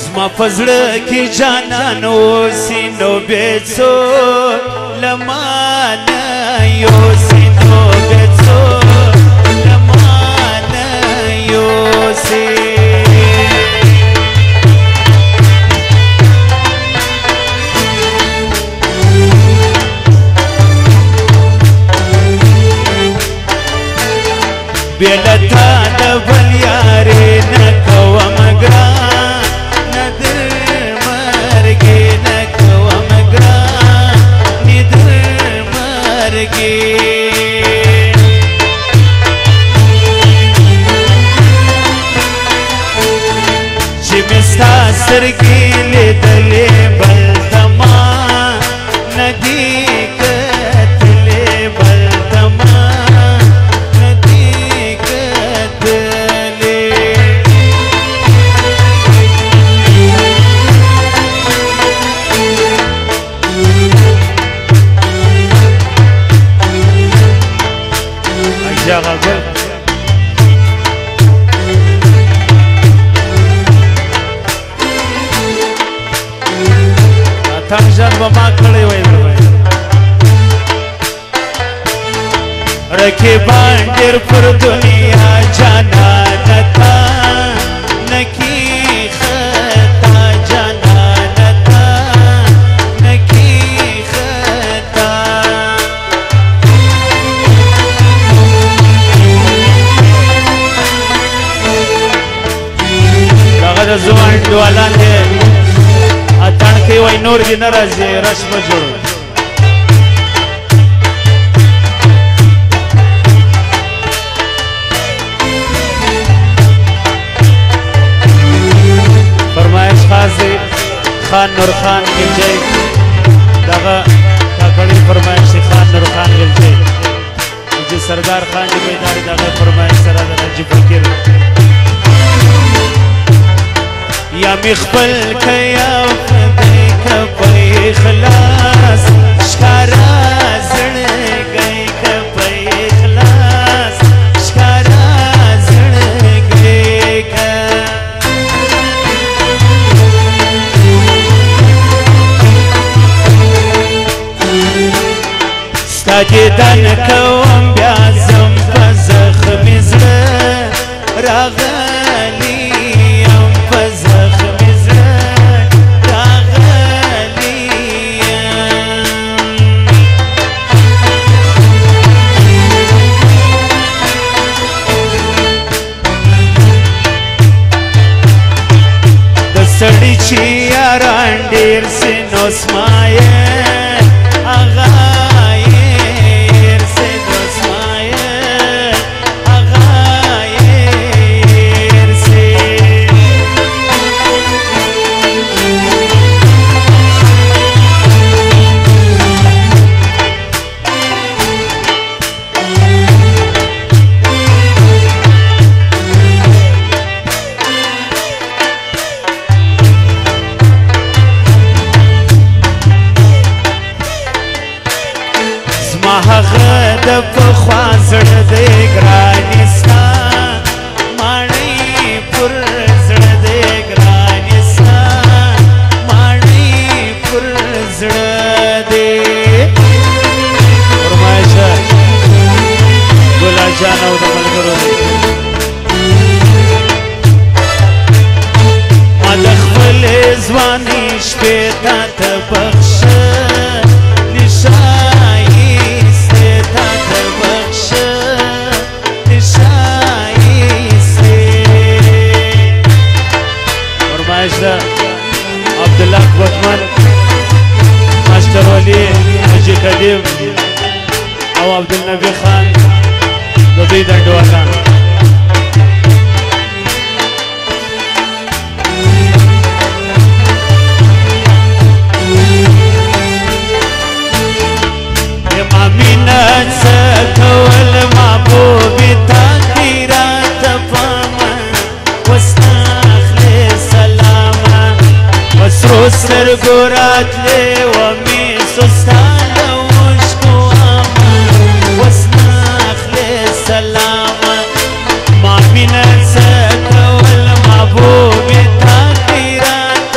زما پزړه کې جانان اوسي نو بې څوک له ما نه یوسي نو بې څوک له ما نه یوسي بې له تا نه بل یارې نه کوم ګران نه در مرګې نه کوم ګران نه در مرګې چې مې ستا سترګې لیدلې بل ته ما نه دي کتلې بل ته ما تنجان بما کړی وای رقیبان ډېر پر دنیا جانان تا نکی خطا جانان تا نکی خطا دغه د ځوان ډوالان دی اتان کې وای نور دې ناراضي رش بجو فرمایش خاصه خان نور خان گلجی دغه کاکړي فرمایش خان نور خان گلجی چې سردار خان دې بیدار دغه فرمایش سره د نجیب فقیر یا مخبل کیا فدی کپی خلاص شکارا زڑ گئی کپی خلاص شکارا زڑ گئی کا ستا دیدن کوم بیا زم په زخمی زړه راغلی سړی چې یاران ډېر سي نو اسماعیل اغا یې سي نو اسماعیل اغا یې سي هغه د پخوا زړه دی ګرانې ستا ماڼۍ پر زړه دی ګرانې ستا ماڼۍ پر زړه دی فرمایش ګلا جان او د ملګرو ما د خپلې ځوانۍ شپې تا ته بخښه عبدالله قوتمن ماشتر ولی حجی قدیم او عبدالنبی خان د دوی دنډوالان ما مینه څه کول محبوبې تا کې راته پامه وستا سرو سترګو راتلې ومې سستا له اوښکو عامه اوس نه اخلې سلامه ما مینه څه کول محبوبې تا کې راته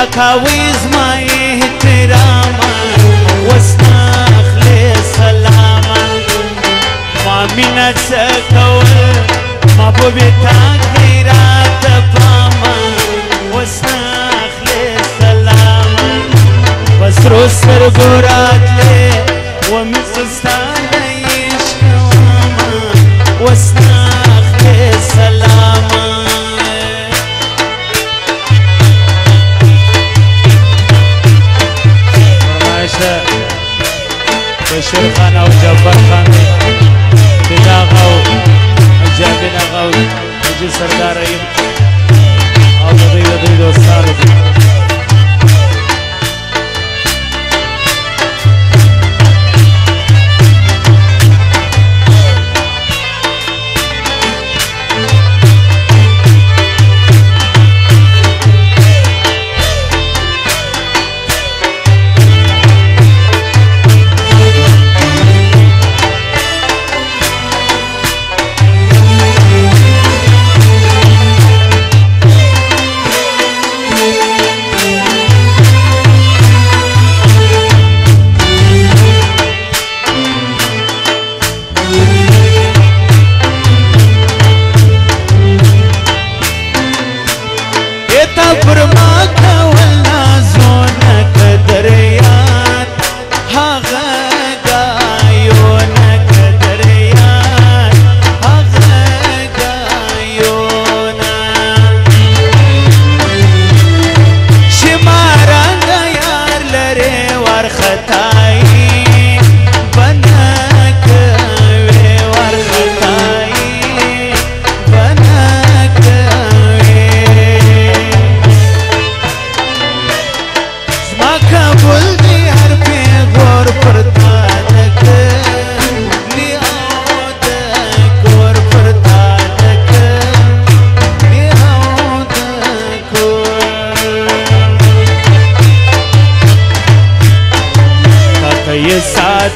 راکاوی زما احتراما وسنا اخلی سلاما ما مینا څه کول محبوب تا خیرات پاما وسنا اخلی سلاما بسرو سترګو راتلې ومسستا د عشق واما وسنا اخلی سلاما بشیر خان او جعفر خان فداغ او جابین اغا او حجی سردار رحیم او دوی دوستانو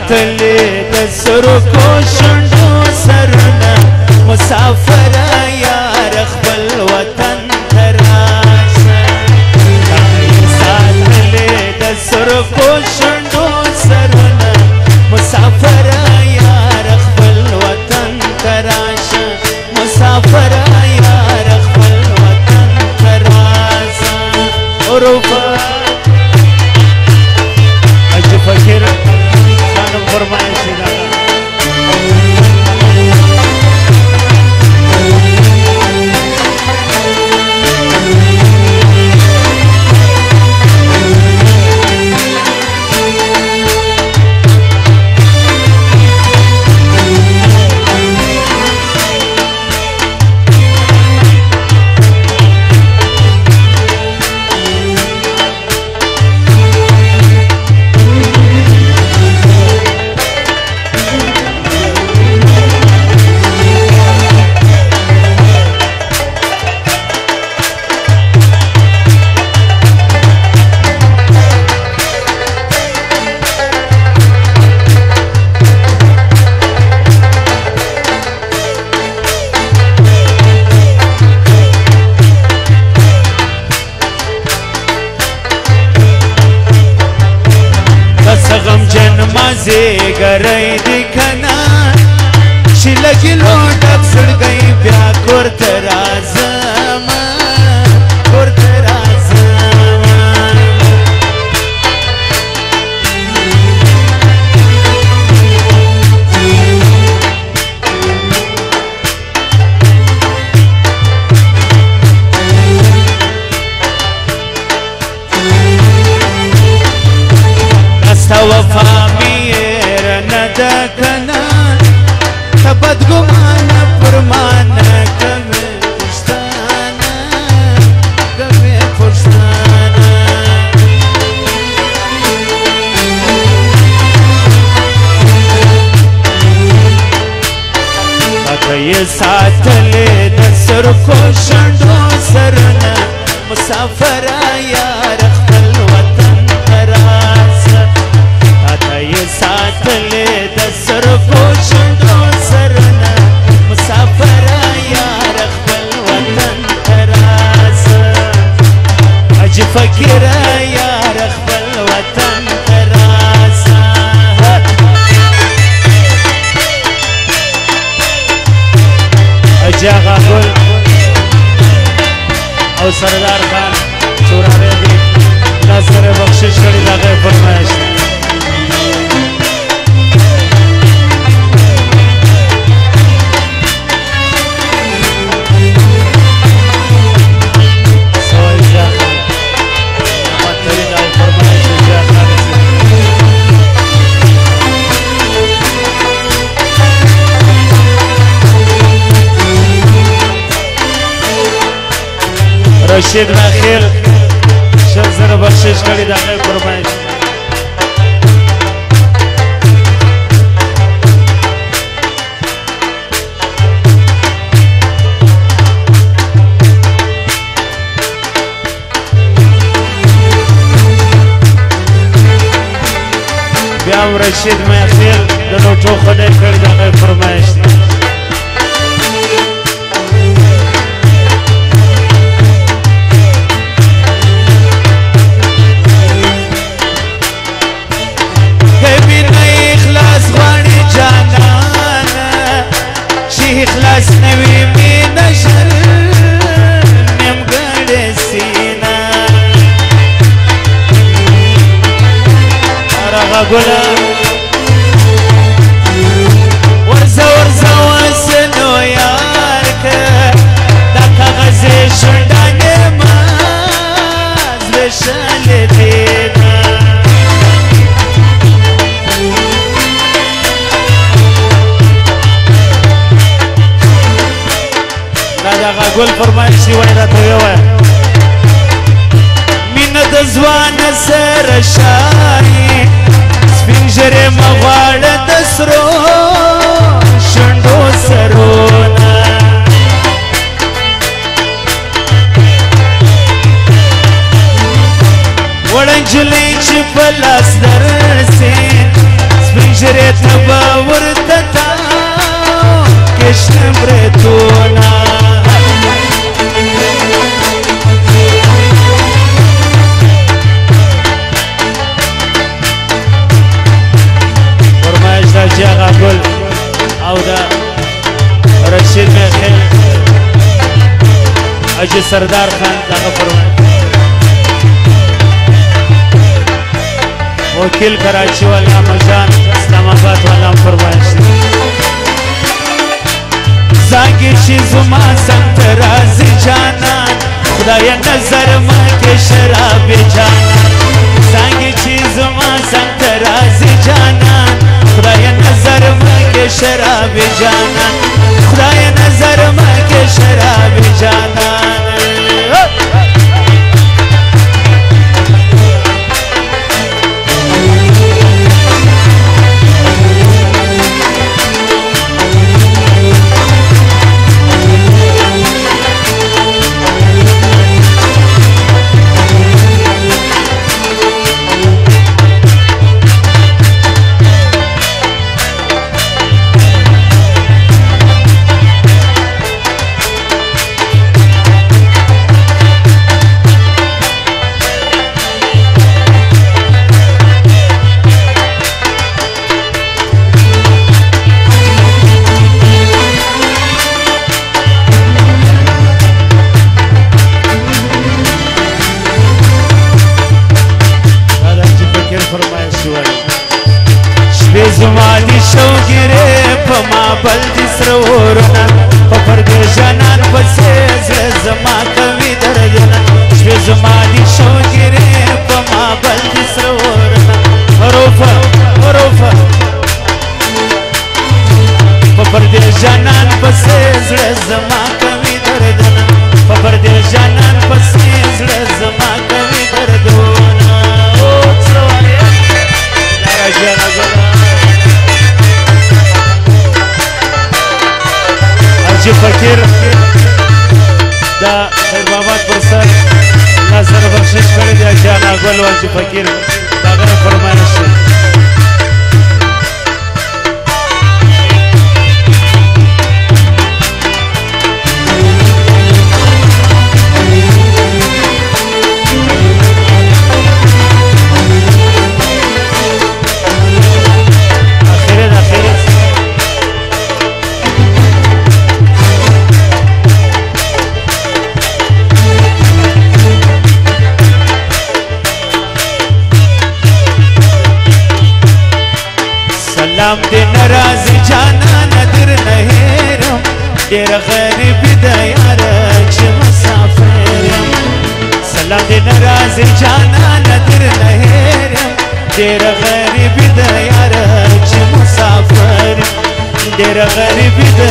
ساتلی د سرو کو شنډو سرونه مسافر یار خپل وطن ته راشه ساتلی د سرو کو شنډو سرونه مسافر یار خپل وطن ته راشه مسافر یار خپل وطن ته راشه اروپا اج فکر فرمائش زیګرای دی کنا چې لګي لوټک سړګي بیا کور ته راځم کور ته راځم استا وفا کنا تبد گمانا پرمانا کمی پشتانا کمی پشتانا اکای ساتلی دسر کو شنڈو سرنا مسافر یار خپل وطن تراسا اکای ساتلی دسر کو شنڈو سرنا مسافر یار خپل وطن تراسا اج فکر او سردار خان چوراره دی دا سره بخشش کړي دا غي فرمایش رشید ناخیل شل زر بخشش کړي دا غي فرمایش بیا رشید ناخیل د لوټو خدای کړي دا غي فرمایش اخلاص نوی مین شر نمگڑ سینا آرغا گلا ورزا ورزا وسنو یار که دا کاغذ شندان ماز بشل دینا گل فرمایشی وای راته وای مینه د ځوان سره شای سپین ژره مغواړه د سرو شونډو سرونه وړنجلې چې په لاس درسې سپین ژره ته به ورته تاو کشنه برېتونه جاغا گل او دا رشید میخیل اجی سردار خان داغا فرمائش وکیل کراچی والا مجان اسلام آباد والا فرمائش زانگی چی زما سنت رازی جانان خدای نظر ما که شراب جانان زانگی چی زما سنت رازی جانان خدای نظر ما که شراب جانان خدای نظر ما که شراب جانان زمانی شوگیره پا ما بلدی سرورنا پا پرده جانان پسی زما کوي دردنا شوی زمانی شوگیره پا ما بلدی سرورنا حروفا حروفا پا پرده جانان پسی زما کوي دردنا پا پرده جانان پسی زما کوي دردنا او سوالیا دارا جانا گلا فقیر دا خیر بابات پر سر اللہ سر بخشش کردی جانا گل واجی فقیر دا غیر فرمایش سلام دې ناراضي جانا ندر نه هېرم ډېر غریب د یاره چې مسافر یم سلام دې ناراضي جانا ندر نه هېرم ډېر غریب د یاره چې مسافر ډېر غریب د